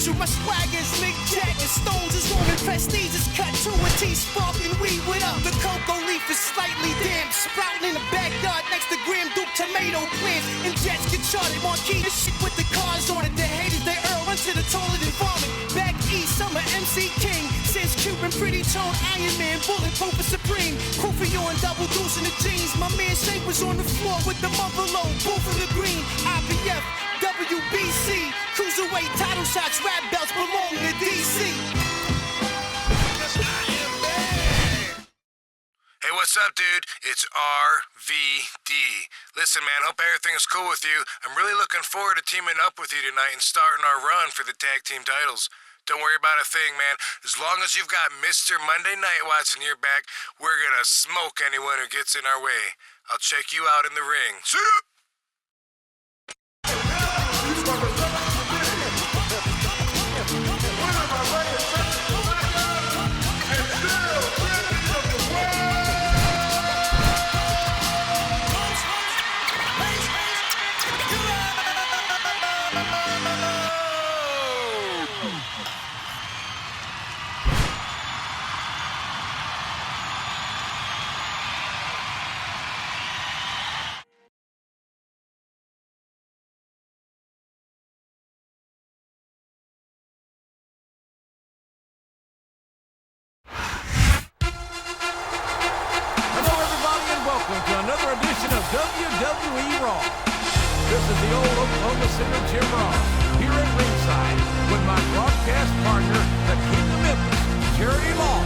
usual. My swag is Mick Jagger. Stones is Roman Prestige is cut to a T. Sparking weed with up. The cocoa leaf is slightly damp. Sprouting in the backyard next to Graham Duke tomato plants. And jets get charted. Marquee this shit with the cars on it. The haters they run to the toilet and vomit. Back east, I'm a MC King. Since Cuban, pretty tone, Iron Man, bulletproof and supreme. Proof of you and double deuce in the jeans. My man Shake was on the floor with the buffalo, both of the green. IPF, WBC, cruiserweight title shots, rap belts belong to DC. Hey, what's up, dude? It's RVD. Listen, man, hope everything is cool with you. I'm really looking forward to teaming up with you tonight and starting our run for the tag team titles. Don't worry about a thing, man. As long as you've got Mr. Monday Night Watch in your back, we're gonna smoke anyone who gets in our way. I'll check you out in the ring. See ya! WWE Raw. This is the old Oklahoma City Jim Ross here at ringside with my broadcast partner, the King of Memphis, Jerry Law.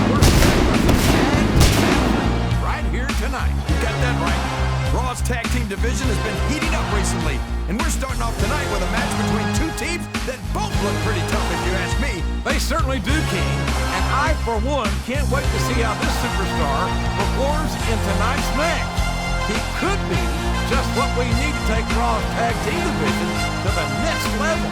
We're right here tonight. You got that right. Raw's tag team division has been heating up recently, and we're starting off tonight with a match between two teams that both look pretty tough, if you ask me. They certainly do, King. And I, for one, can't wait to see how this superstar performs in tonight's match. He could be just what we need to take Raw's tag team division to the next level.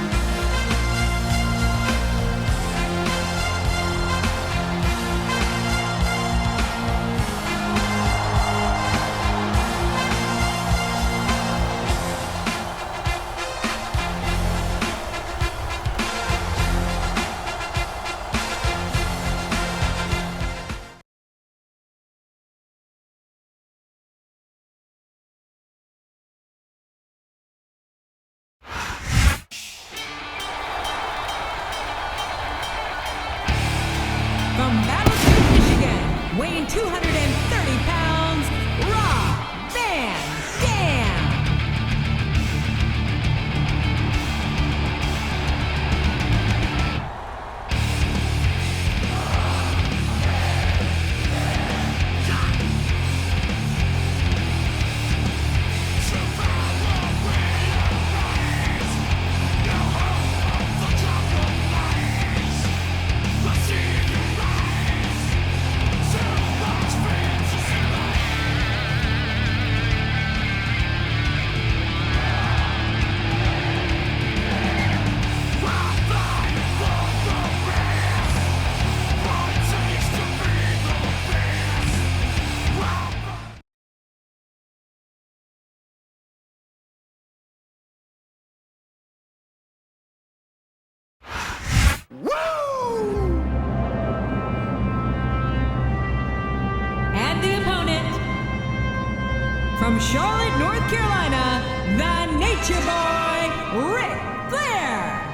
From Battleford, Michigan, weighing 230 pounds, Rob Van Dam. And the opponent, from Charlotte, North Carolina, the Nature Boy, Ric Flair.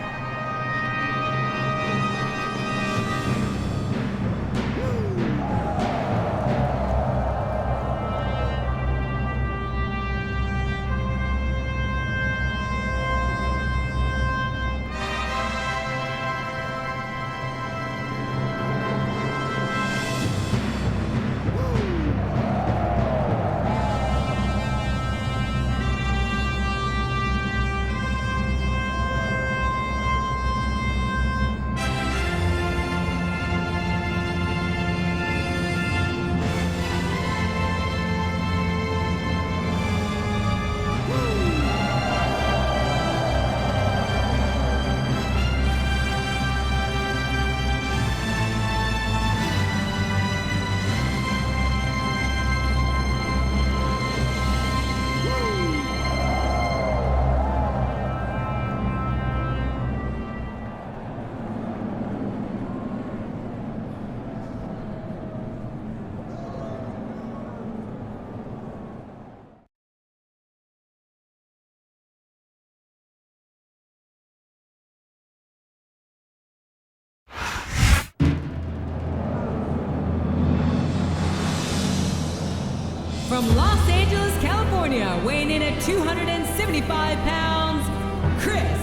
from Los Angeles, California, weighing in at 275 pounds, Chris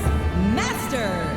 Masters.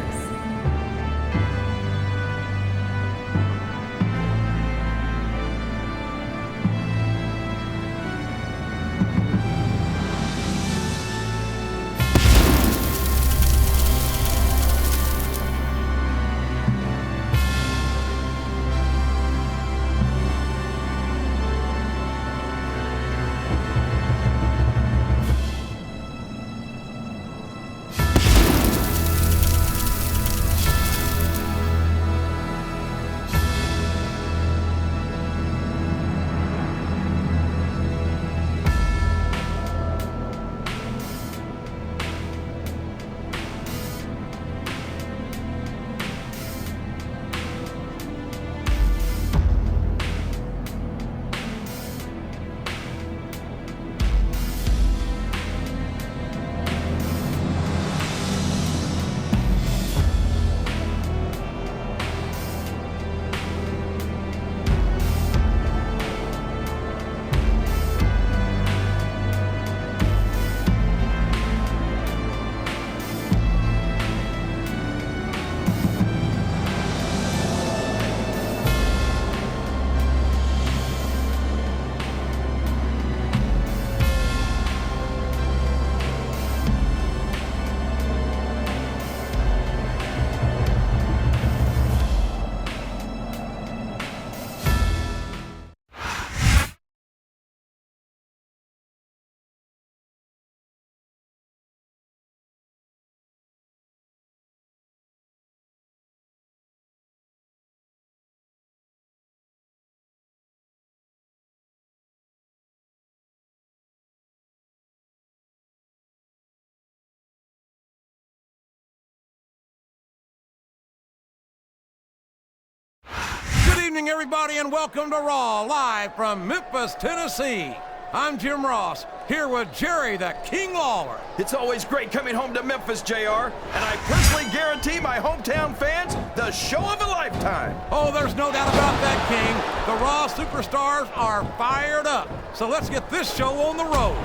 Good evening, everybody, and welcome to Raw, live from Memphis, Tennessee. I'm Jim Ross, here with Jerry the King Lawler. It's always great coming home to Memphis, JR, and I personally guarantee my hometown fans the show of a lifetime. Oh, there's no doubt about that, King. The Raw superstars are fired up. So let's get this show on the road.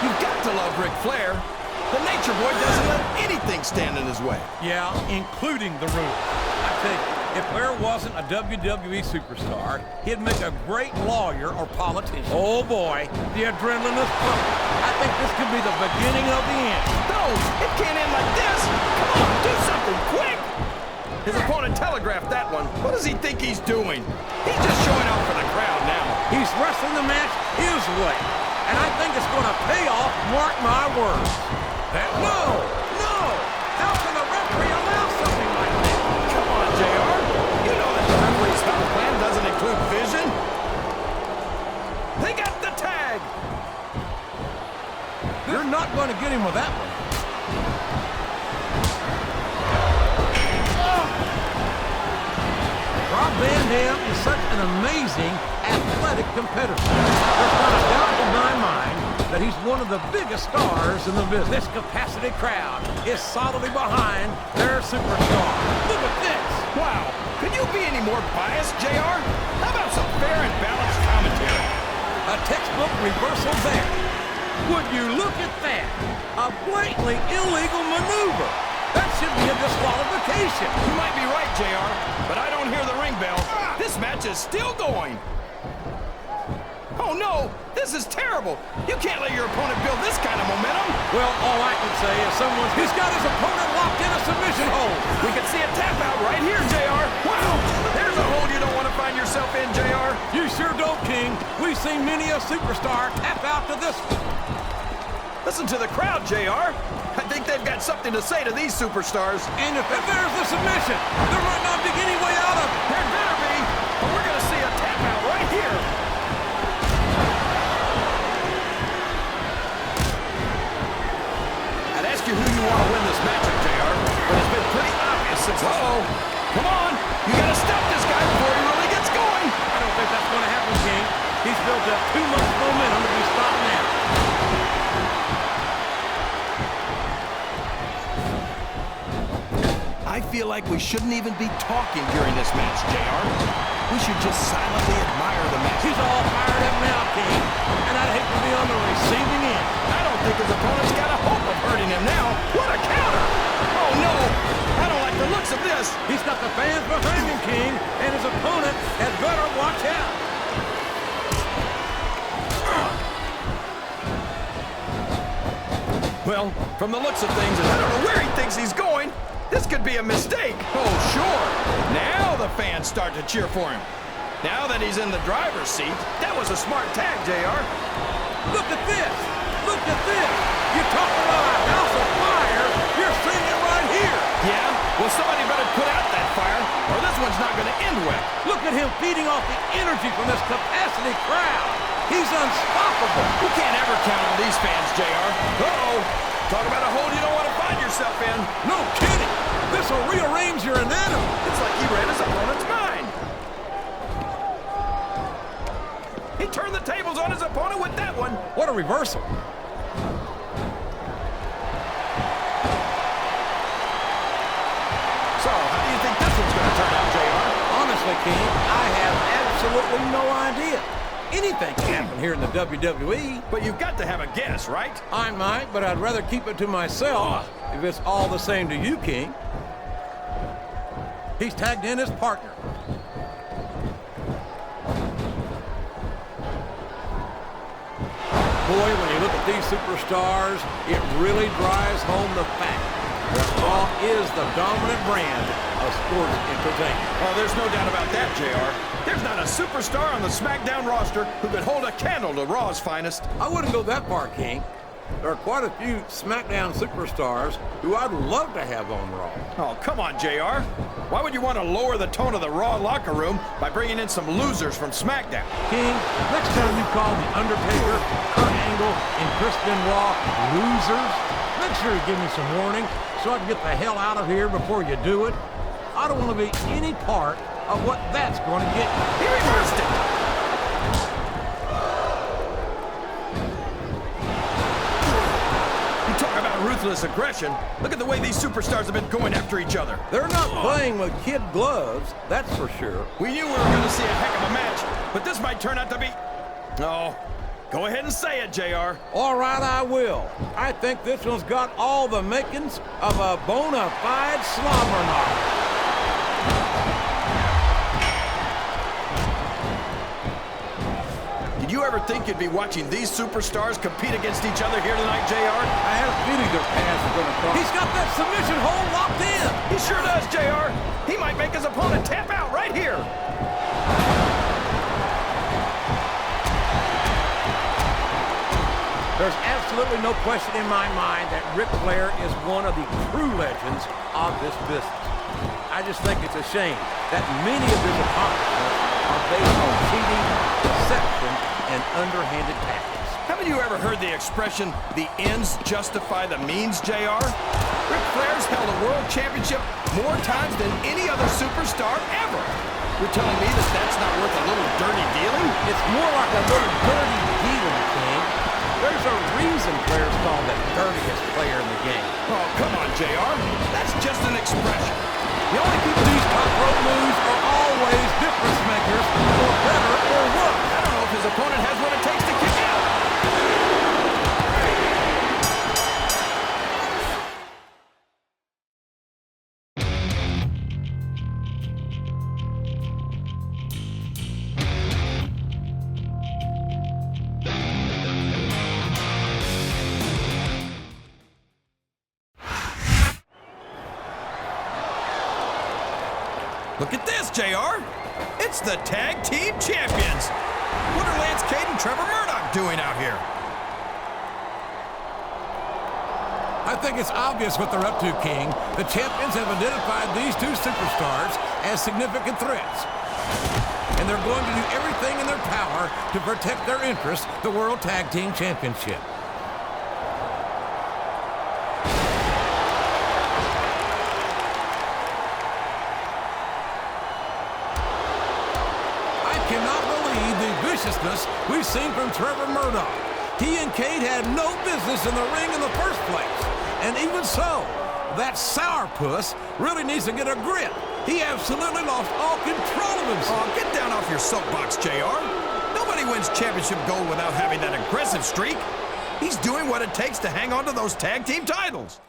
You've got to love Ric Flair. The Nature Boy doesn't let anything stand in his way. Yeah, including the rules. I tell you, if Flair wasn't a WWE superstar, he'd make a great lawyer or politician. Oh boy, the adrenaline is pumping. I think this could be the beginning of the end. No, it can't end like this. Come on, do something quick. His opponent telegraphed that one. What does he think he's doing? He's just showing off for the crowd now. He's wrestling the match his way, and I think it's going to pay off, mark my words. No! How can the referee allow something like that? Come on, JR. You know that the referee's foul plan doesn't include vision. They got the tag. You're not going to get him with that one. Rob Van Dam is such an amazing athletic competitor. There's not a doubt in my mind that he's one of the biggest stars in the business. This capacity crowd is solidly behind their superstar. Look at this. Wow. Could you be any more biased, JR? How about some fair and balanced commentary? A textbook reversal there. Would you look at that? A blatantly illegal maneuver. That should be a disqualification. You might be right, JR, but I don't hear the ring bell. This match is still going. Oh no, this is terrible. You can't let your opponent build this kind of momentum. Well, all I can say is he's got his opponent locked in a submission hold. We can see a tap out right here, JR. Wow, there's a hold you don't want to find yourself in, JR. You sure don't, King. We've seen many a superstar tap out to this one. Listen to the crowd, JR. I think they've got something to say to these superstars. And if there's the submission, there might not be any way out of it. There better be, but we're going to see a tap out right here. I'd ask you who you want to win this matchup, JR, but it's been pretty obvious since... Uh-oh. Come on. You got to stop this guy before he really gets going. I don't think that's going to happen, King. He's built up too much momentum to be stopped now. I feel like like we shouldn't even be talking during this match, JR. We should just silently admire the match. He's all fired up now, King, and I'd hate to be on the receiving end. I don't think his opponent's got a hope of hurting him now. What a counter! Oh, no! I don't like the looks of this. He's got the fans behind him, King, and his opponent had better watch out. Well, from the looks of things, I don't know where he thinks he's going. This could be a mistake. Oh, sure. Now the fans start to cheer for him. Now that he's in the driver's seat, that was a smart tag, JR. Look at this. Look at this. You talk about a house of fire. You're seeing it right here. Yeah? Well, somebody better put out that fire, or this one's not going to end well. Look at him feeding off the energy from this capacity crowd. He's unstoppable. You can't ever count on these fans, JR. Uh-oh. Talk about a hole you don't want to find yourself in. No kidding. This will rearrange your anatomy. It's like he read his opponent's mind. He turned the tables on his opponent with that one. What a reversal. So, how do you think this one's going to turn out, JR? Honestly, King, I have absolutely no idea. Anything can happen here in the WWE. But you've got to have a guess, right? I might, but I'd rather keep it to myself if it's all the same to you, King. He's tagged in his partner. Boy, when you look at these superstars, it really drives home the fact that Raw is the dominant brand of sports entertainment. Oh, there's no doubt about that, JR. There's not a superstar on the SmackDown roster who could hold a candle to Raw's finest. I wouldn't go that far, King. There are quite a few SmackDown superstars who I'd love to have on Raw. Oh, come on, JR. Why would you want to lower the tone of the Raw locker room by bringing in some losers from SmackDown? King, next time you call The Undertaker, Kurt Angle, and Chris Benoit losers, make sure you give me some warning so I can get the hell out of here before you do it. I don't want to be any part of what that's going to get you. He reversed it. You talk about ruthless aggression. Look at the way these superstars have been going after each other. They're not playing with kid gloves, that's for sure. We knew we were going to see a heck of a match, but this might turn out to be... No. Go ahead and say it, JR. All right, I will. I think this one's got all the makings of a bona fide slobber knocker. Did you ever think you'd be watching these superstars compete against each other here tonight, JR? I had a feeling their paths were going to cross. He's got that submission hold locked in. He sure does, JR. He might make his opponent tap out right here. There's absolutely no question in my mind that Ric Flair is one of the true legends of this business. I just think it's a shame that many of his accomplishments are based on cheating, deception, and underhanded tactics. Haven't you ever heard the expression, the ends justify the means, JR? Ric Flair's held a world championship more times than any other superstar ever. You're telling me that that's not worth a little dirty dealing? It's more like a little dirty dealing, King. There's a reason Flair's called the dirtiest player in the game. Oh, come on, JR. That's just an expression. The only people these top rope moves are always difference makers, for better or worse. I don't know if his opponent has what it takes to kick out. Look at this, JR. It's the Tag Team Champions. What are Lance Cade and Trevor Murdoch doing out here? I think it's obvious what they're up to, King. The champions have identified these two superstars as significant threats. And they're going to do everything in their power to protect their interests, the World Tag Team Championship. We've seen from Trevor Murdoch. He and Cade had no business in the ring in the first place. And even so, That sourpuss really needs to get a grip. He absolutely lost all control of himself. Oh, get down off your soapbox, JR. Nobody wins championship gold without having that aggressive streak. He's doing what it takes to hang on to those tag team titles.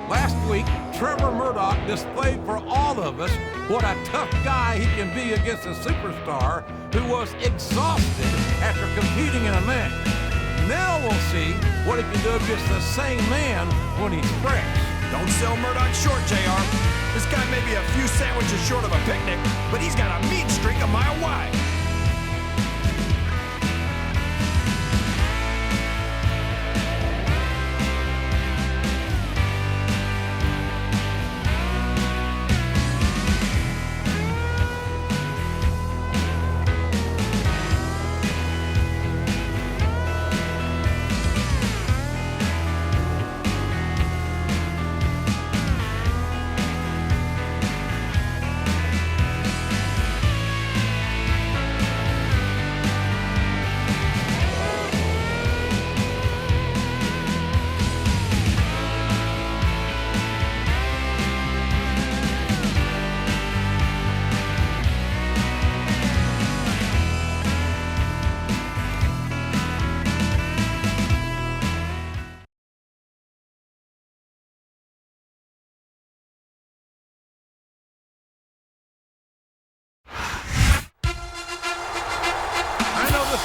Last week, Trevor Murdoch displayed for all of us what a tough guy he can be against a superstar who was exhausted after competing in a match. Now we'll see what he can do against the same man when he's fresh. Don't sell Murdoch short, JR. This guy may be a few sandwiches short of a picnic, but he's got a mean streak a mile wide.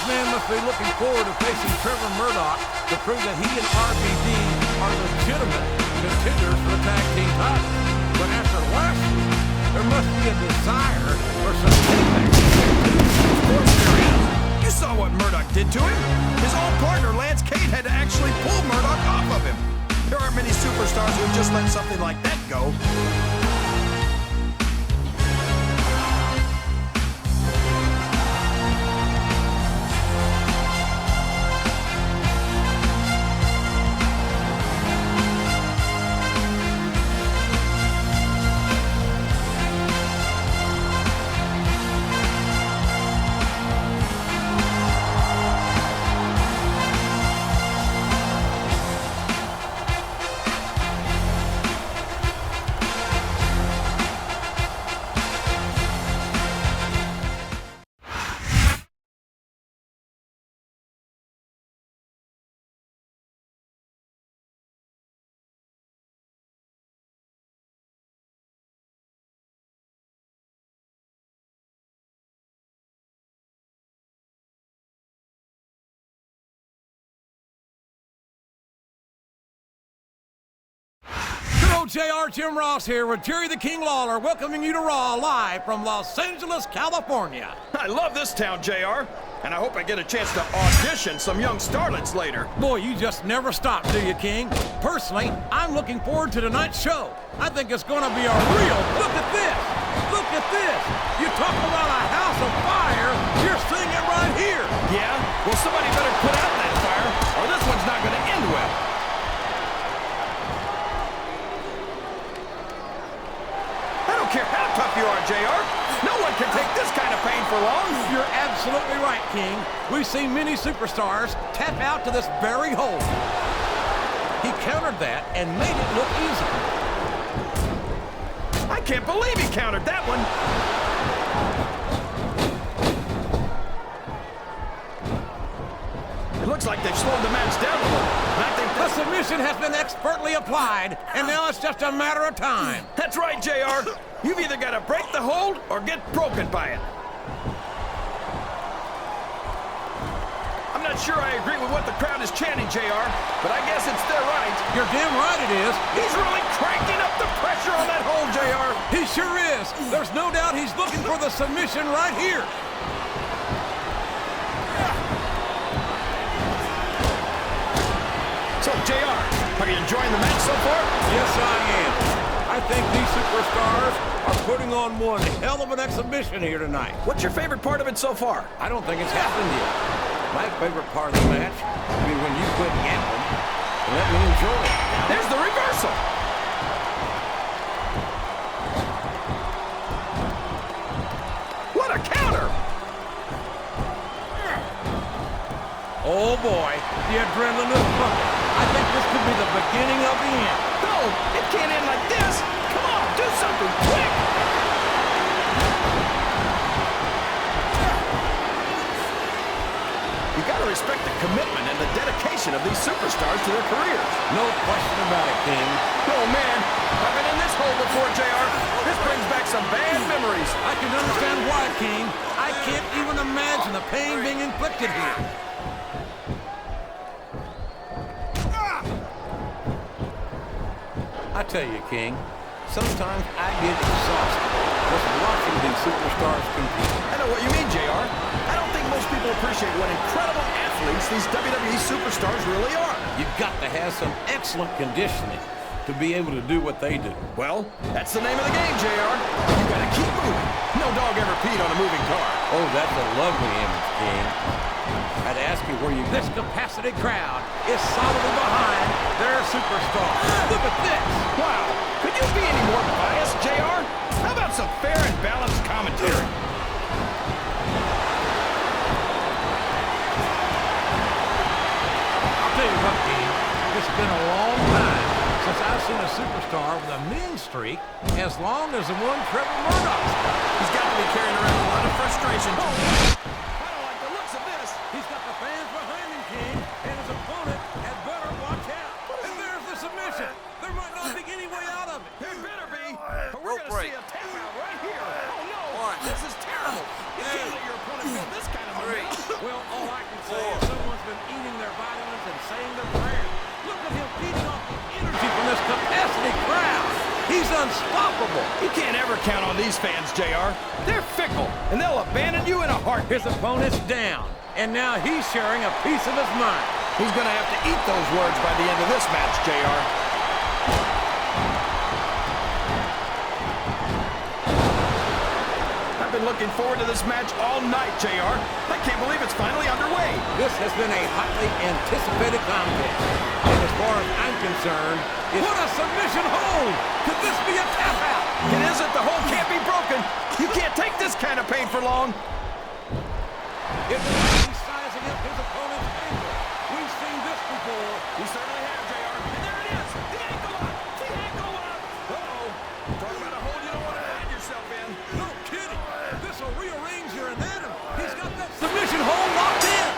Man must be looking forward to facing Trevor Murdoch to prove that he and RVD are legitimate contenders for the tag team title. But after last week, there must be a desire for some payback. Of course there is. You saw what Murdoch did to him. His old partner, Lance Cade, had to actually pull Murdoch off of him. There aren't many superstars who would just let something like that go. JR Jim Ross here with Jerry the King Lawler, welcoming you to Raw live from Los Angeles, California. I love this town, JR. And I hope I get a chance to audition some young starlets later. Boy, you just never stop, do you, King? Personally, I'm looking forward to tonight's show. I think it's going to be a real... Look at this! Look at this! You talk about a house of fire, you're seeing it right here! Yeah? Well, somebody better put out that fire, or this one's not going to end well. I don't care how tough you are, JR. No one can take this kind of pain for long. You're absolutely right, King. We've seen many superstars tap out to this very hold. He countered that and made it look easy. I can't believe he countered that one. It looks like they've slowed the match down a little. I think The submission has been expertly applied, and now it's just a matter of time. That's right, JR. You've either got to break the hold or get broken by it. I'm not sure I agree with what the crowd is chanting, JR, but I guess it's their right. You're damn right it is. He's really cranking up the pressure on that hold, JR. He sure is. There's no doubt he's looking for the submission right here. So, JR, are you enjoying the match so far? Yes, I am. I think these superstars are putting on one hell of an exhibition here tonight. What's your favorite part of it so far? I don't think it's happened yet. My favorite part of the match will be when you quit gambling and let me enjoy it. There's the reversal. What a counter! Oh boy, the adrenaline is pumping. I think this could be the beginning of the end. No, it can't end like this. Come on, do something quick. You gotta respect the commitment and the dedication of these superstars to their careers. No question about it, King. Oh man, I've been in this hole before, JR. This brings back some bad memories. I can understand why, King. I can't even imagine the pain being inflicted here. I tell you, King, sometimes I get exhausted just watching these superstars compete. I know what you mean, JR. I don't think most people appreciate what incredible athletes these WWE superstars really are. You've got to have some excellent conditioning to be able to do what they do. Well, that's the name of the game, JR. You gotta keep moving. No dog ever peed on a moving car. Oh, that's a lovely image, King. I'd ask you where you... This capacity crowd is solidly behind their superstar. Look at this. Wow. Could you be any more biased, JR? How about some fair and balanced commentary? I'll tell you what, King. It's been a long time since I've seen a superstar with a mean streak as long as the one Trevor Murdoch. He's got to be carrying around a lot of frustration. I don't like the looks of this. He's got the fans behind him, King, and his opponent had better watch out. And there's the submission. There might not be any way out of it. There better be. But we're going to see a tap out right here. Oh, no. This is terrible. You can't let your opponent feel this kind of momentum. Well, all I can say is someone's been eating their vitamins and saying their prayers. Look at him feeding off the energy from this capacity crowd. He's unstoppable. You can't ever count on these fans, JR. They're fickle, and they'll abandon you in a heartbeat. His opponent's down, and now he's sharing a piece of his mind. He's going to have to eat those words by the end of this match, JR. I've been looking forward to this match all night, JR. I can't believe it's finally underway. This has been a hotly anticipated contest. And as far as I'm concerned, what a submission hold! Could this be a tap out? It isn't. The hold can't be broken. You can't take this kind of pain for long. It's he's sizing up his opponent's ankle. We've seen this before. We certainly have, JR. And there it is. The ankle lock. The ankle lock. Uh-oh. Talk about a hole you don't want to find yourself in. No kidding. This will rearrange your anatomy. He's got that submission hold locked in.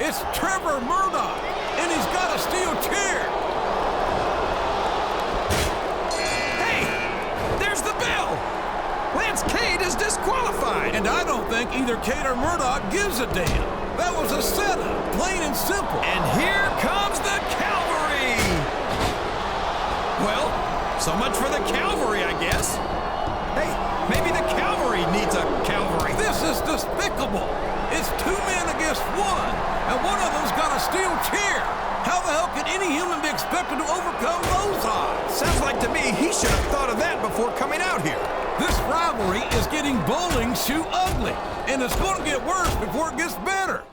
It's Trevor Murdoch, and he's got a steel chair. Hey, there's the bell. Lance Cade is disqualified. And I don't think either Cade or Murdoch gives a damn. That was a setup, plain and simple. And here comes the cavalry. Well, so much for the cavalry, I guess. Hey, maybe the cavalry needs a cavalry. This is despicable. It's 2 men against 1, and one of them's got a steel chair. How the hell can any human be expected to overcome those odds? Sounds like to me he should have thought of that before coming out here. This rivalry is getting bowling shoe ugly, and it's going to get worse before it gets better.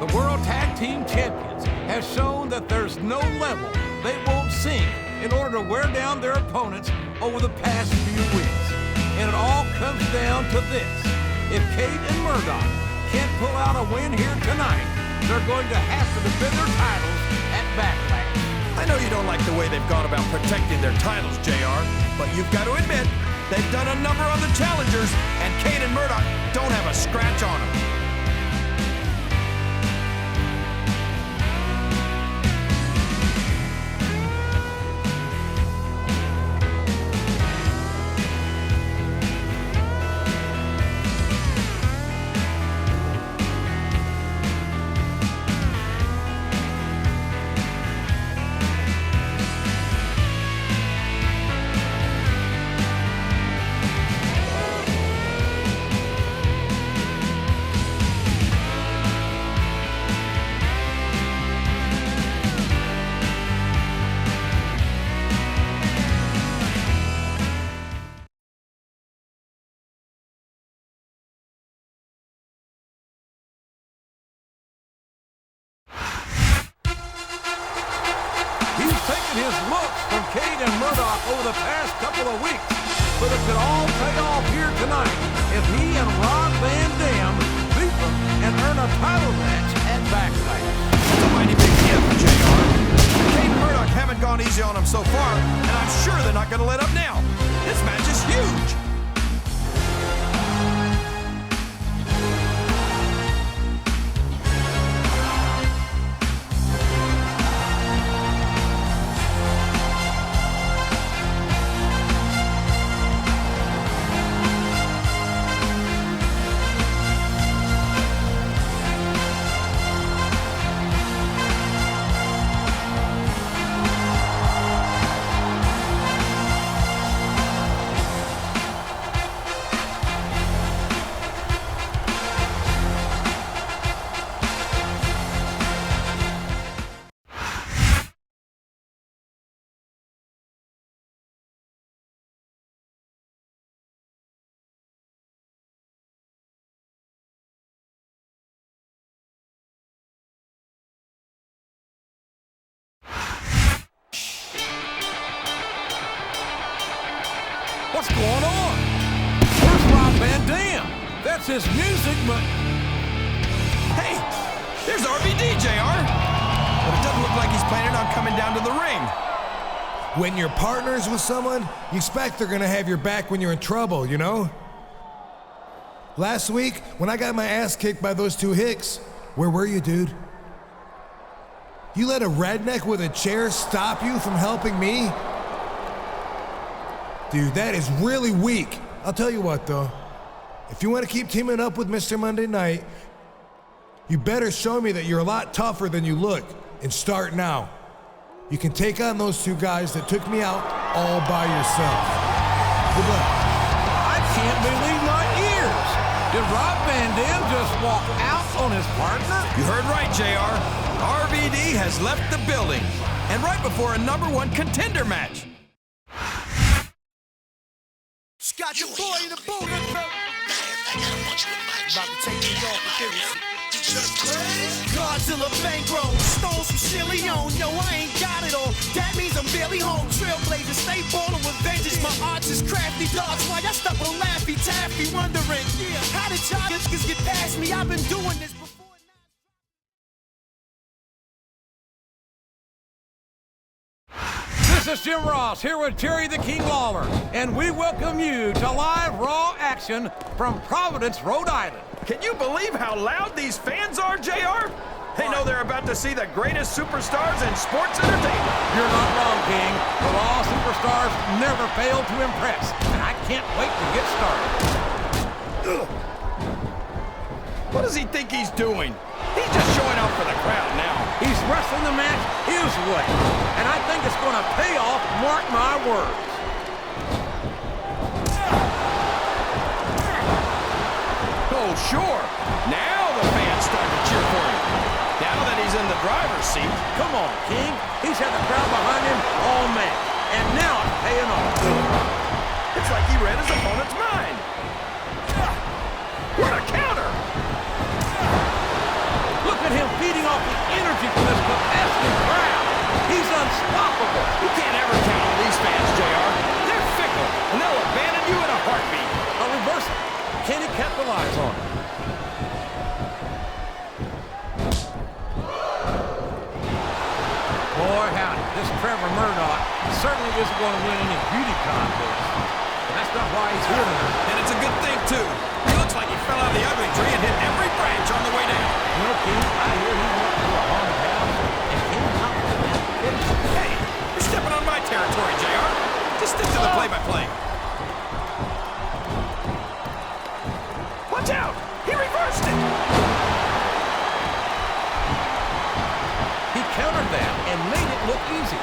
The World Tag Team Champions has shown that there's no level they won't sink in order to wear down their opponents over the past few weeks. And it all comes down to this. If Cade and Murdoch can't pull out a win here tonight, they're going to have to defend their titles at Backlash. I know you don't like the way they've gone about protecting their titles, JR, but you've got to admit, they've done a number on the challengers, and Cade and Murdoch don't have a scratch on them. His looks from Cade and Murdoch over the past couple of weeks, but it could all pay off here tonight if he and Rob Van Dam beat them and earn a title match at Backlash. That's a mighty big if, JR. Cade and Murdoch haven't gone easy on him so far, and I'm sure they're not going to let up now. This match is huge. What's going on? Where's Rob Van Dam? That's his music, but... Hey, there's RVD, JR. But it doesn't look like coming down to the ring. When you're partners with someone, you expect they're gonna have your back when you're in trouble, you know? Last week, when I got my ass kicked by those two hicks, where were you, dude? You let a redneck with a chair stop you from helping me? Dude, that is really weak. I'll tell you what, though. If you want to keep teaming up with Mr. Monday Night, you better show me that you're a lot tougher than you look, and start now. You can take on those two guys that took me out all by yourself. Good luck. I can't believe my ears. Did Rob Van Dam just walk out on his partner? You heard right, JR. RVD has left the building. And right before a #1 contender match. Got your boy in the boot. About to take me off with this. Godzilla bankroll, stole some chili on. Yo, I ain't got it all. That means I'm barely home. Trailblazers, stay ballin' with vengeance. My arts is crafty. Dogs, why y'all stuck on Laffy Taffy? Wondering, how did y'all just get past me? I've been doing this before. This is Jim Ross here with Terry the King Lawler, and we welcome you to live Raw action from Providence, Rhode Island. Can you believe how loud these fans are, JR? They know they're about to see the greatest superstars in sports entertainment. You're not wrong, King. The Raw superstars never fail to impress, and I can't wait to get started. Ugh. What does he think he's doing? He's just showing off for the crowd now. He's wrestling the match his way, and I think it's going to pay off, mark my words. Oh, sure. Now the fans start to cheer for him. Now that he's in the driver's seat. Come on, King. He's had the crowd behind him all match, and now it's paying off. It's like he read his opponent's mind. What a counter! Look at him feeding off the energy from this capacity crowd. He's unstoppable. You can't ever count on these fans, JR. They're fickle, and they'll abandon you in a heartbeat. A reversal. Can he capitalize on it? Boy, howdy. This Trevor Murdoch certainly isn't going to win any beauty contest. That's not why he's here tonight. And it's a good thing, too. He looks like he fell out of the ugly tree and hit every branch on the way down. You know, King, I hear he went to a haunted house and came out with that finish. Hey, you're stepping on my territory, JR. Just stick to the play-by-play. Watch out! He reversed it! He countered that and made it look easy.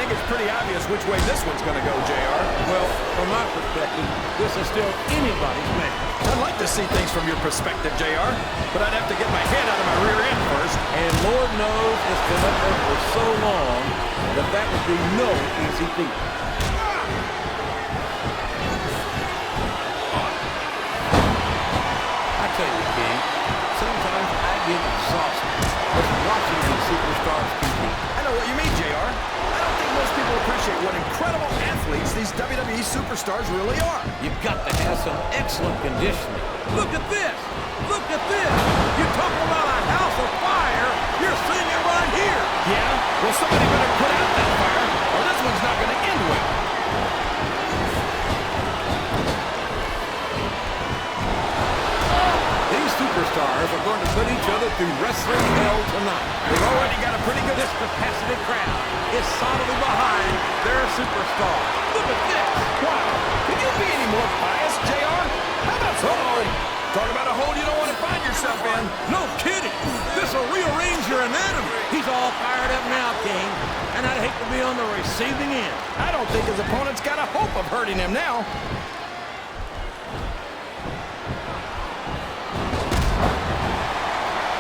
It's pretty obvious which way this one's going to go, JR. Well, from my perspective, this is still anybody's match. I'd like to see things from your perspective, JR, but I'd have to get my head out of my rear end first. And Lord knows it's been up there for so long that would be no easy feat. I tell you, King, sometimes I get exhausted just watching these superstars compete. I know what you mean, JR. Most people appreciate what incredible athletes these WWE superstars really are. You've got to have some excellent conditioning. Look at this! Look at this! You're talking about a house of fire. You're seeing it right here. Yeah? Well, somebody better put out that fire, or this one's not going to end well. These superstars are going to put each other through wrestling hell tonight. They've already got a pretty good... This capacity crowd is solidly behind their superstar. Look at this. Wow. Can you be any more biased, JR? How about so? Talk about a hole you don't want to find yourself in. No kidding. This will rearrange your anatomy. He's all fired up now, King. And I'd hate to be on the receiving end. I don't think his opponent's got a hope of hurting him now.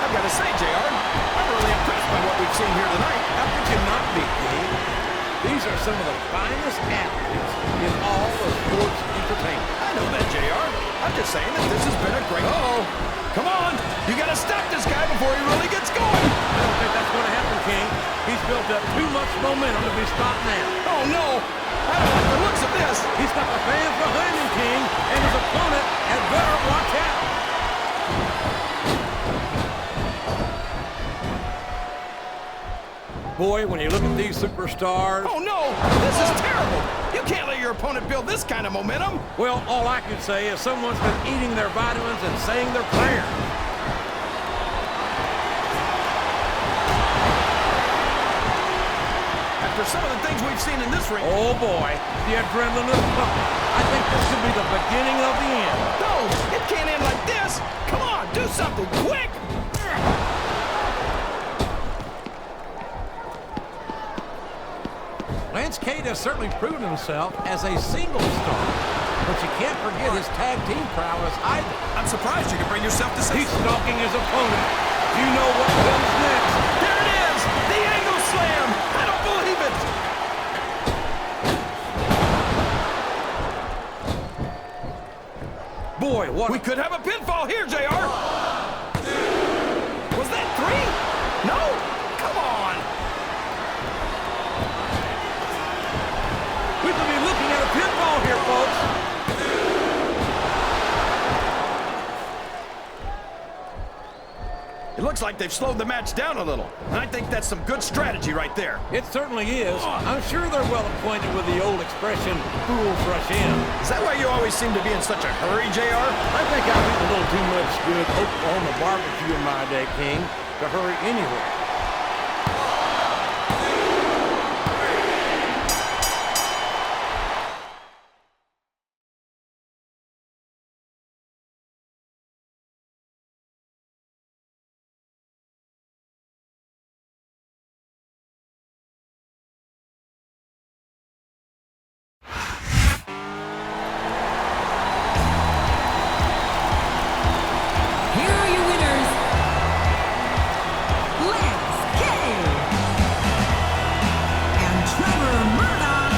I've got to say, JR, I'm really impressed by what we've seen here tonight. How could you not be, King? These are some of the finest athletes in all of sports entertainment. I know that, JR. I'm just saying that this has been a great... Uh-oh. Come on. You got to stop this guy before he really gets going. I don't think that's going to happen, King. He's built up too much momentum to be stopped now. Oh, no. I don't like the looks of this. He's got the fans behind him, King, and his opponent had better watch out. Boy, when you look at these superstars... Oh, no! This is terrible! You can't let your opponent build this kind of momentum! Well, all I can say is someone's been eating their vitamins and saying their prayers. After some of the things we've seen in this ring... Oh, boy, the adrenaline is pumping. I think this could be the beginning of the end. No! It can't end like this! Come on, do something quick! Cade has certainly proven himself as a single star, but you can't forget his tag team prowess either. I'm surprised you can bring yourself to say... He's stalking his opponent. You know what comes next. There it is! The angle slam! I don't believe it! Boy, what... We could have a pinfall here, JR! Was that 3? No? Come on! We could be looking at a pinfall here, folks. It looks like they've slowed the match down a little. And I think that's some good strategy right there. It certainly is. I'm sure they're well acquainted with the old expression, fools rush in. Is that why you always seem to be in such a hurry, JR? I think I've eaten a little too much good Oklahoma barbecue in my day, King, to hurry anywhere. Here are your winners, Cade and Trevor Murdoch.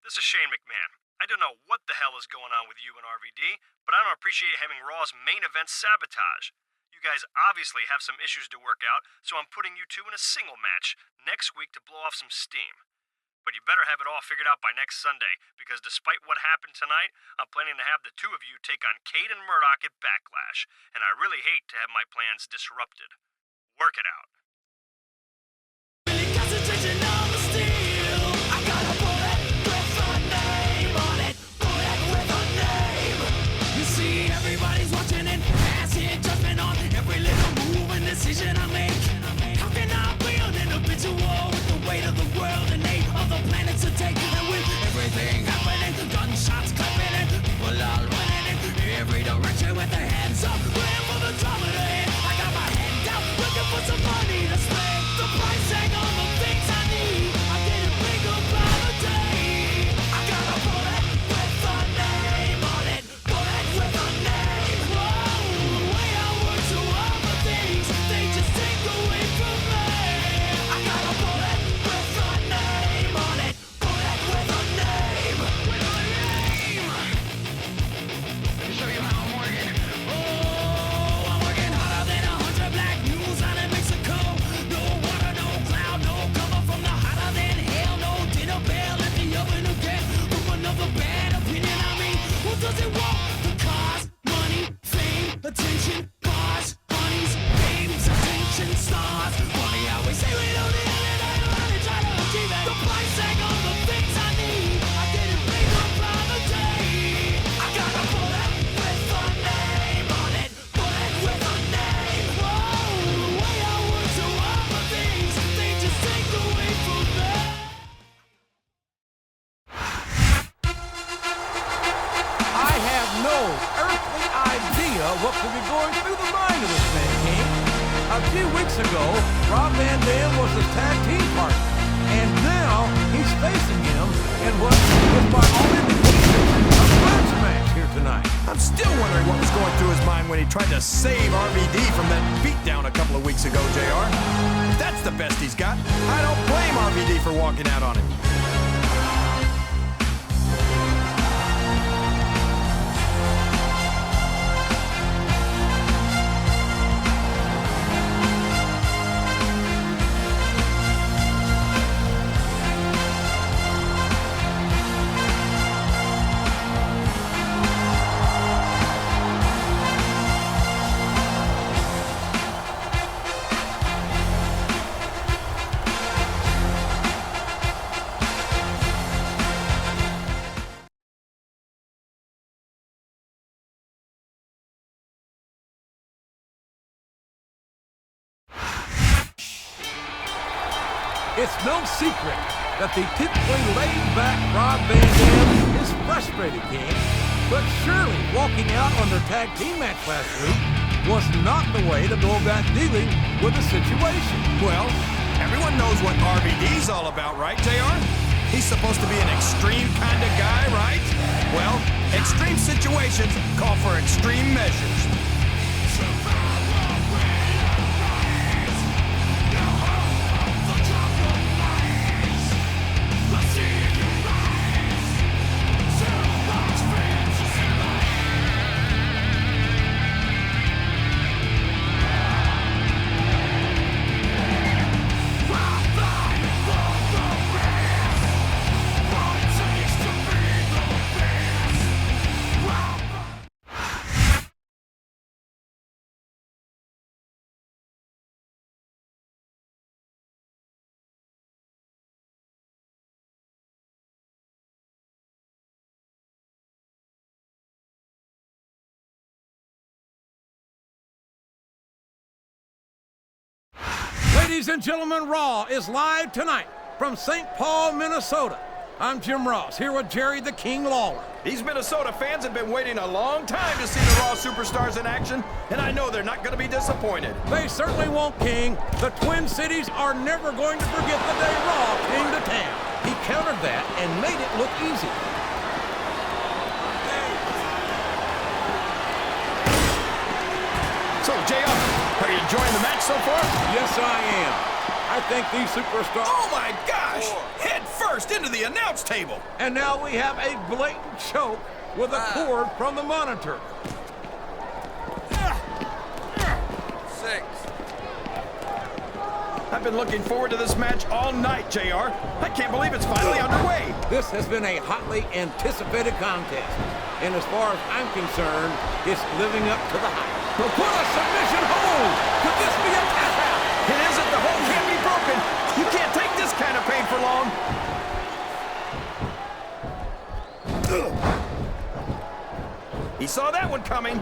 This is Shane McMahon. I don't know what the hell is going on with you and RVD, but I don't appreciate having Raw's main event sabotage. You guys obviously have some issues to work out, so I'm putting you two in a single match next week to blow off some steam. But you better have it all figured out by next Sunday, because despite what happened tonight, I'm planning to have the two of you take on Cade and Murdoch at Backlash, and I really hate to have my plans disrupted. Work it out. Decision I make. How can I be an individual with the weight of the world and 8 other planets to take? And with everything happening, gunshots clapping and people all running in every direction with their hands up, praying for the drama to hit. I got my head down, looking for some money to spend. The price tag on the things I need. I'm getting bigger by the day. I got a bullet with a name on it. Bullet with a name. Whoa, the way I work to all the things. They just take away from me. I got a bullet with a name on it. Bullet with a name. With a name. Let me show you how I'm working. Oh, I'm working harder than 100 black mules out in Mexico. No water, no cloud, no cover from the hotter than hell. No dinner bell at the oven again. From another bad opinion on me. Who does it want? The cars, money, fame, attention, bars, bunnies, games, attention, stars. Funny how we say we don't need it, I really try to achieve it. The price tag on the things I need. I'm getting bigger by the day. I got a bullet with a name on it. Bullet with a name. Whoa, the way I work to all the things, they just take away from me. I have no earthly idea what could be going through the mind of this man, King. A few weeks ago, Rob Van Dam was his tag team partner, and now he's facing him in what is by all indications a grudge match here tonight. tonight. I'm still wondering what was going through his mind when he tried to save RVD from that beatdown a couple of weeks ago, JR. If that's the best he's got, I don't blame RVD for walking out on him. It's no secret that the typically laid-back Rob Van Dam is frustrated, King. But surely walking out on their tag team match last week was not the way to go about dealing with the situation. Well, everyone knows what RVD's all about, right, JR? He's supposed to be an extreme kind of guy, right? Well, extreme situations call for extreme measures. Ladies and gentlemen, Raw is live tonight from St. Paul, Minnesota. I'm Jim Ross, here with Jerry the King Lawler. These Minnesota fans have been waiting a long time to see the Raw superstars in action, and I know they're not going to be disappointed. They certainly won't, King. The Twin Cities are never going to forget the day Raw came to town. He countered that and made it look easy. So, JR, are you enjoying the match so far? Yes, I am. I think these superstars... Oh, my gosh! Head first into the announce table. And now we have a blatant choke with a cord from the monitor. 6. I've been looking forward to this match all night, JR. I can't believe it's finally underway. This has been a hotly anticipated contest. And as far as I'm concerned, it's living up to the hype. But put a submission hold! Could this be a tap out? It isn't. The hold can't be broken. You can't take this kind of pain for long. He saw that one coming.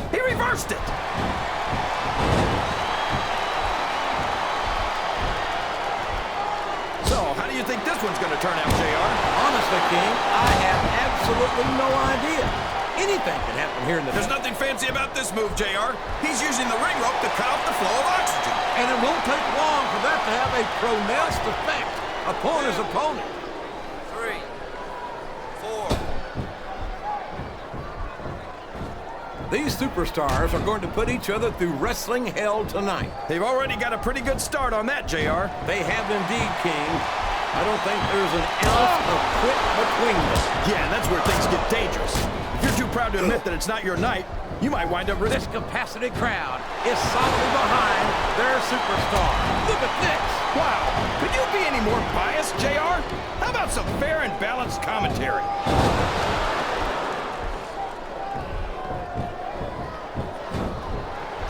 He reversed it. So, how do you think this one's going to turn out, JR? Honestly, King, I have absolutely no idea. Anything can happen here in the... There's nothing fancy about this move, JR. He's using the ring rope to cut off the flow of oxygen. And it won't take long for that to have a pronounced effect upon his opponent. 3. 4. These superstars are going to put each other through wrestling hell tonight. They've already got a pretty good start on that, JR. They have indeed, King. I don't think there's an ounce of quit between them. Yeah, that's where things get dangerous. If you're too proud to admit that it's not your night, you might wind up... This capacity crowd is solidly behind their superstar. Look at this. Wow, could you be any more biased, JR? How about some fair and balanced commentary?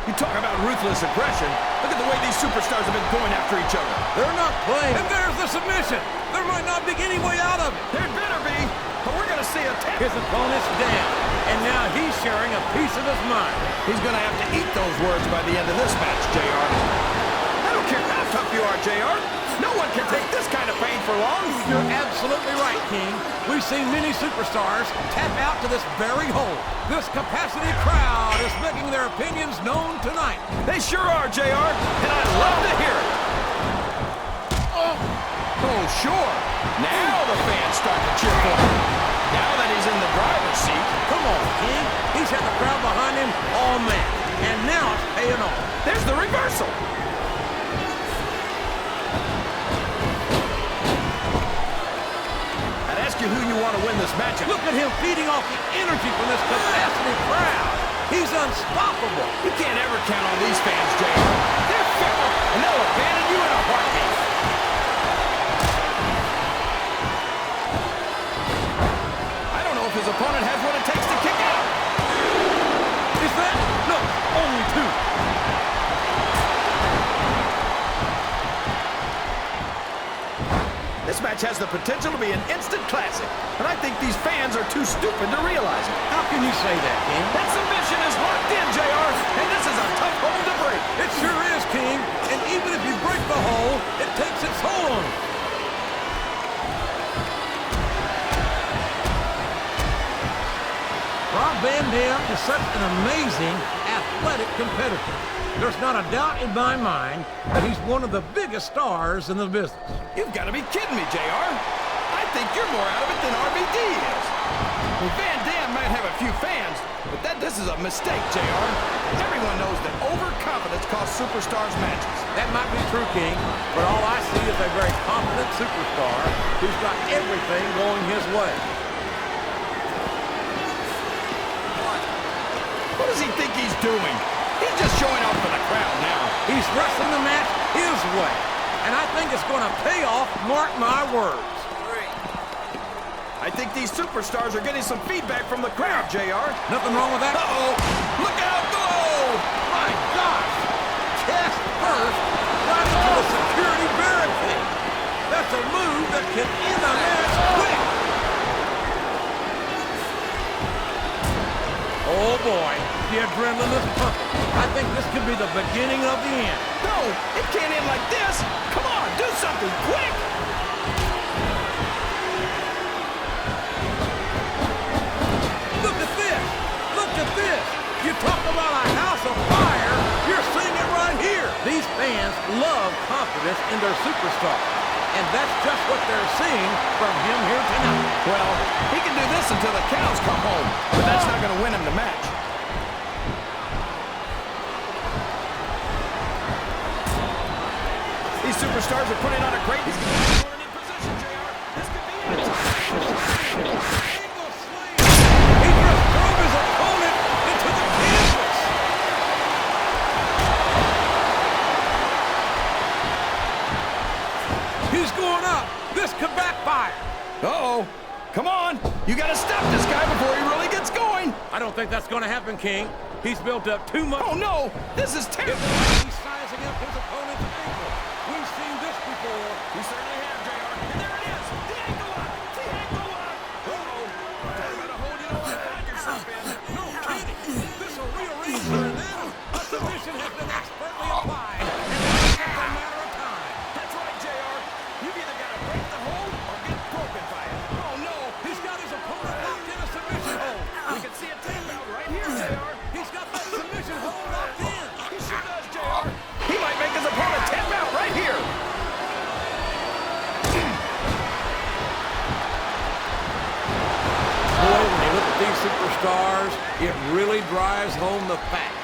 You talk about ruthless aggression. Look at the way these superstars have been going after each other. They're not playing. And there's the submission. There might not be any way out of it. There better be, but we're going to see a tap. His opponent's down, and now he's sharing a piece of his mind. He's going to have to eat those words by the end of this match, JR. I don't care how tough you are, JR. No one can take this kind of pain for long. You're absolutely right, King. We've seen many superstars tap out to this very hole. This capacity crowd is making their opinions known tonight. They sure are, JR, and I'd love to hear it. Oh, sure. Now the fans start to cheer for him. Now that he's in the driver's seat. Come on, King. He's had the crowd behind him all match. And now it's paying off. There's the reversal. I'd ask you who you want to win this matchup. Look at him feeding off the energy from this capacity crowd. He's unstoppable. You can't ever count on these fans, JR. They're fickle, and they'll abandon you in a heartbeat. I don't know if his opponent has what it takes to kick out. Is that? No, only two. This match has the potential to be an instant classic, and I think these fans are too stupid to realize it. How can you say that, King? That submission is locked in, JR, and this is a tough hold to break. It sure is, King. And even if you break the hole, it takes its toll on you. Rob Van Dam is such an amazing, athletic competitor. There's not a doubt in my mind that he's one of the biggest stars in the business. You've got to be kidding me, JR. I think you're more out of it than RVD is. Well, Van Dam might have a few fans, but this is a mistake, JR. Everyone knows that overconfidence costs superstars matches. That might be true, King, but all I see is a very confident superstar who's got everything going his way. What does he think he's doing? He's just showing off for the crowd now. He's wrestling the match his way, and I think it's going to pay off, mark my words. I think these superstars are getting some feedback from the crowd, JR. Nothing wrong with that? Uh-oh! Look out, go! My gosh! Chest first, right into the security barricade. That's a move that can end a match quick. Oh boy, the adrenaline is pumping. I think this could be the beginning of the end. No, it can't end like this. Come on, do something quick. Look at this. Look at this. You talk about a house of fire, you're seeing it right here. These fans love confidence in their superstar. And that's just what they're seeing from him here tonight. Well, he can do this until the cows come home, but that's not going to win him the match. These superstars are putting on a great... He's going to be in position, JR. This could be it. He just drove his opponent into the canvas. He's going up. This could backfire. Uh-oh. Come on. You got to stop this guy before he really gets going. I don't think that's going to happen, King. He's built up too much. Oh, no. This is terrible. He's sizing up his opponent's ankle. We've seen this before. We certainly have, JR. And there it is. The ankle lock. The ankle lock. Uh-oh. Talk about a hole you don't want to find yourself in. No kidding. This will rearrange her now. A submission has been expertly applied. And it's just a matter of time. That's right, JR. You've either got to break the hole or get broken by it. Oh, no. He's got his opponent locked in a submission hold. We can see a tap out right here, JR. He's got that submission hold locked in. He sure does, JR. He might make his opponent tap out right here. Boy, when you look at these superstars, it really drives home the fact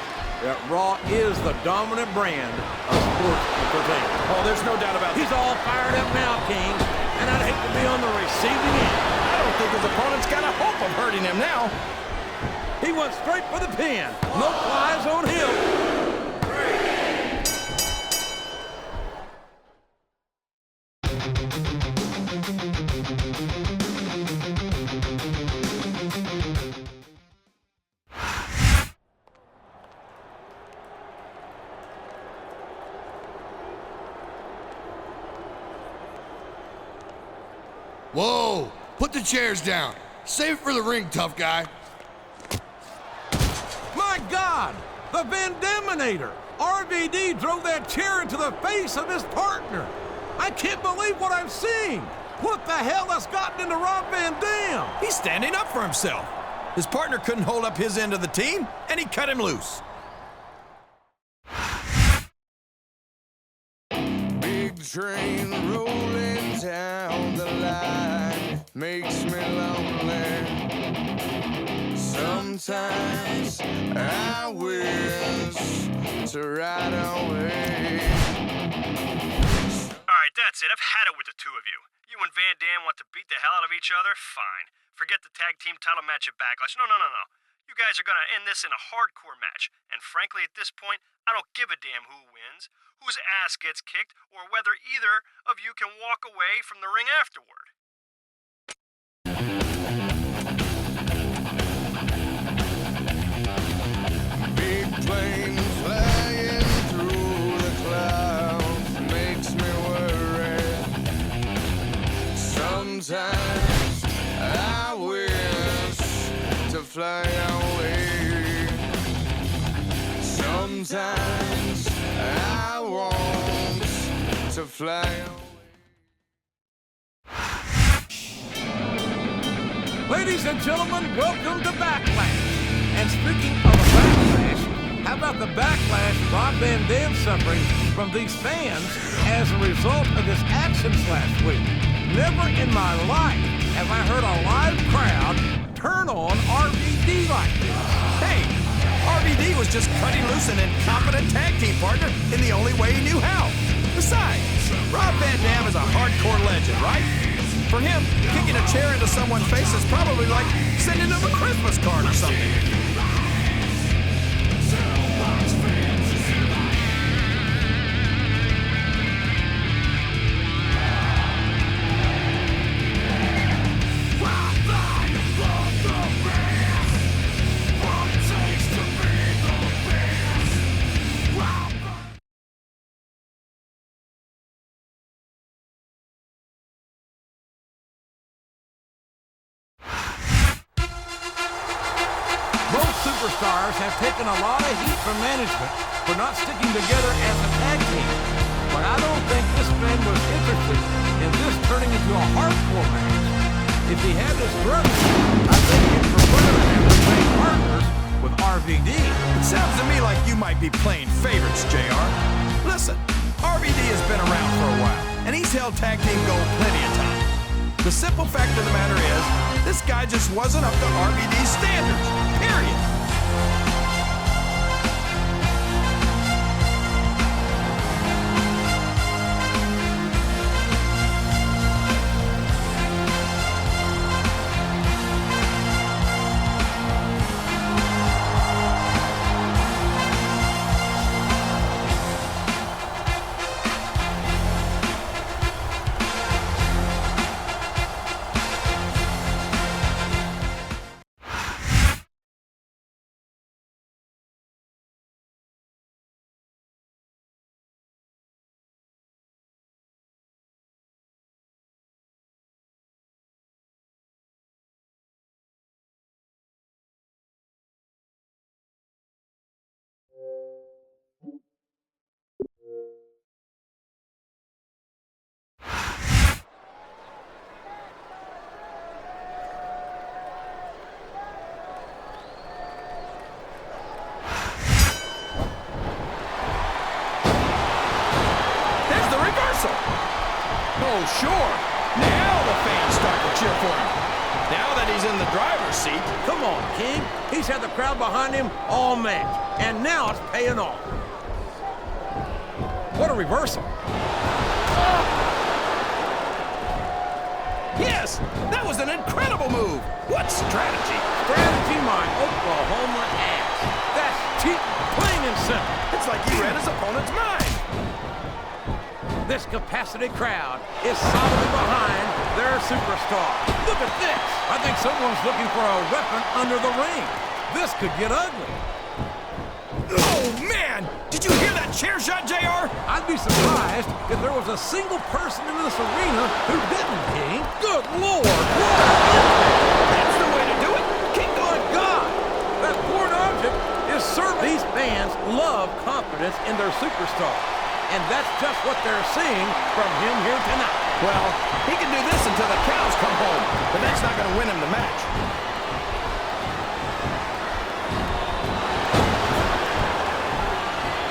that Raw is the dominant brand of sports entertainment. Oh, there's no doubt about it. He's all fired up now, King, and I'd hate to be on the receiving end. I don't think his opponent's got a hope of hurting him now. He went straight for the pin. No flies on him. Whoa! Put the chairs down. Save it for the ring, tough guy. My God! The Van Daminator! RVD drove that chair into the face of his partner. I can't believe what I'm seeing. What the hell has gotten into Rob Van Dam? He's standing up for himself. His partner couldn't hold up his end of the team, and he cut him loose. Big train rolling down the line. makes me lonely. Sometimes I wish to ride away. Alright, that's it. I've had it with the two of you. You and Van Dam want to beat the hell out of each other? Fine. Forget the tag team title match at Backlash. No. You guys are gonna end this in a hardcore match. And frankly, at this point, I don't give a damn who wins, whose ass gets kicked, or whether either of you can walk away from the ring afterward. Big planes flying through the clouds makes me worry. Sometimes I wish to fly away. Sometimes I want to fly away. Ladies and gentlemen, welcome to Backlash. And speaking of a backlash, how about the backlash Rob Van Dam suffering from these fans as a result of his actions last week? Never in my life have I heard a live crowd turn on RVD like this. Hey, RVD was just cutting loose an incompetent tag team partner in the only way he knew how. Besides, Rob Van Dam is a hardcore legend, right? For him, kicking a chair into someone's face is probably like sending them a Christmas card or something. Superstars have taken a lot of heat from management for not sticking together as a tag team. But I don't think this man was interested in this turning into a hardcore match. If he had his druthers, I think he'd prefer to have the same partners with RVD. It sounds to me like you might be playing favorites, JR. Listen, RVD has been around for a while, and he's held tag team gold plenty of times. The simple fact of the matter is, this guy just wasn't up to RVD's standards, period. Oh, sure. Now the fans start to cheer for him. Now that he's in the driver's seat. Come on, King. He's had the crowd behind him all match, and now it's paying off. What a reversal. Yes, that was an incredible move. What strategy? Strategy, my Oklahoma ass. That's cheating, plain and simple. It's like he read his opponent's mind. This capacity crowd is solidly behind their superstar. Look at this. I think someone's looking for a weapon under the ring. This could get ugly. Oh, man! Did you hear that chair shot, JR? I'd be surprised if there was a single person in this arena who didn't, King. Good Lord! That's the way to do it! Keep going! God! That foreign object is serving. These fans love confidence in their superstar. And that's just what they're seeing from him here tonight. Well, he can do this until the cows come home, but that's not going to win him the match.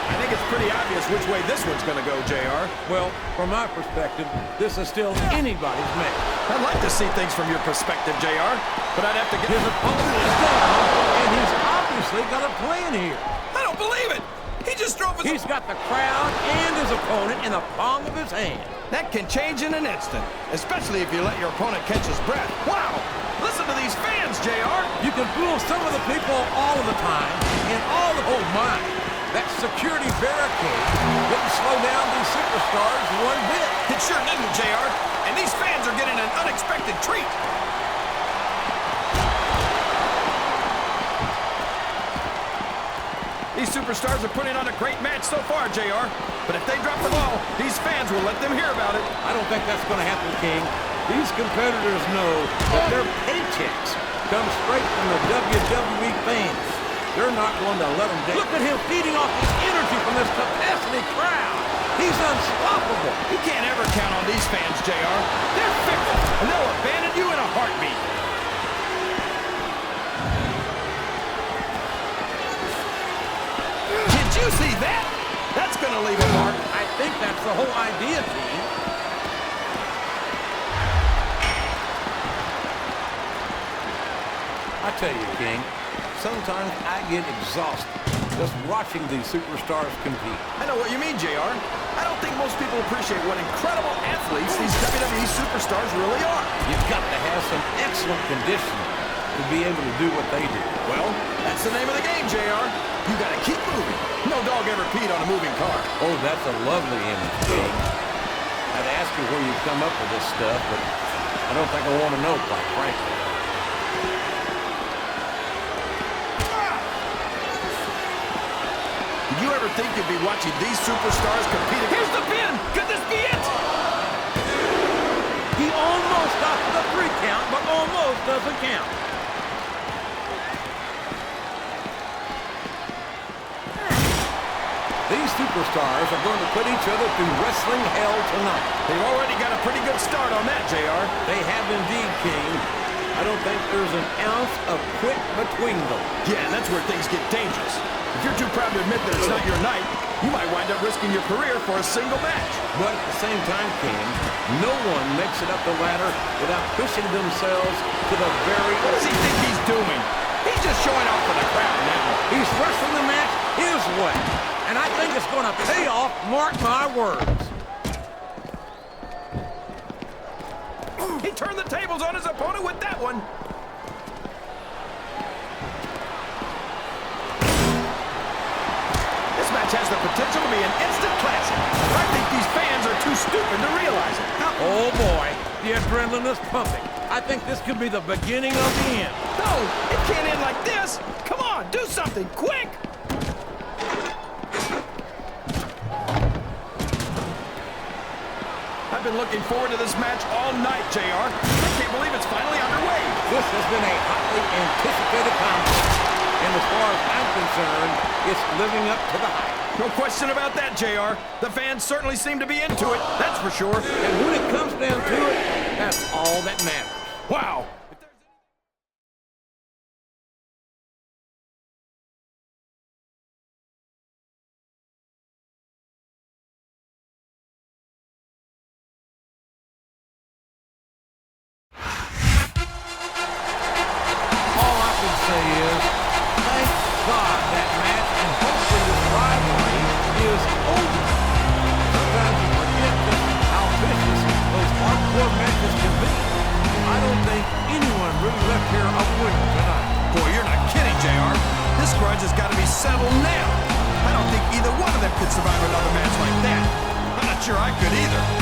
I think it's pretty obvious which way this one's going to go, JR. Well, from my perspective, this is still anybody's match. I'd like to see things from your perspective, JR, but I'd have to get... His opponent is down, and he's obviously got a plan here. I don't believe it! He just drove his... He's got the crowd and his opponent in the palm of his hand. That can change in an instant, especially if you let your opponent catch his breath. Wow! Listen to these fans, JR! You can fool some of the people all of the time, and all the... Oh, my! That security barricade didn't slow down these superstars one bit. It sure didn't, JR. And these fans are getting an unexpected treat. These superstars are putting on a great match so far, JR. But if they drop the ball, these fans will let them hear about it. I don't think that's going to happen, King. These competitors know that their paychecks come straight from the WWE fans. They're not going to let them down. Look at him feeding off the energy from this capacity crowd. He's unstoppable. You can't ever count on these fans, JR. They're fickle, and they'll abandon you in a heartbeat. Did you see that? That's going to leave a mark. I think that's the whole idea, team. I tell you, King, sometimes I get exhausted just watching these superstars compete. I know what you mean, JR. I don't think most people appreciate what incredible athletes these WWE superstars really are. You've got to have some excellent conditioning to be able to do what they do. Well, that's the name of the game, JR. You got to keep moving. No dog ever peed on a moving car. Oh, that's a lovely image, King. I'd ask you where you come up with this stuff, but I don't think I want to know, quite frankly. Did you ever think you'd be watching these superstars compete? Here's the pin! Could this be it? He almost got to the 3 count, but almost doesn't count. These superstars are going to put each other through wrestling hell tonight. They've already got a pretty good start on that, JR. They have indeed, King. I don't think there's an ounce of quit between them. Yeah, and that's where things get dangerous. If you're too proud to admit that it's not your night, you might wind up risking your career for a single match. But at the same time, King, no one makes it up the ladder without pushing themselves to the very... What does he think he's doing? He's just showing off for the crowd now. He's wrestling the match his way. And I think it's going to pay off, mark my words. He turned the tables on his opponent with that one. This match has the potential to be an instant classic. I think these fans are too stupid to realize it. Oh, boy. The adrenaline is pumping. I think this could be the beginning of the end. No, it can't end like this. Come on, do something, quick! I've been looking forward to this match all night, JR. I can't believe it's finally underway. This has been a hotly anticipated contest. And as far as I'm concerned, it's living up to the hype. No question about that, JR. The fans certainly seem to be into it, that's for sure. And when it comes down to it, that's all that matters. Wow. Has got to be settled now. I don't think either one of them could survive another match like that. I'm not sure I could either.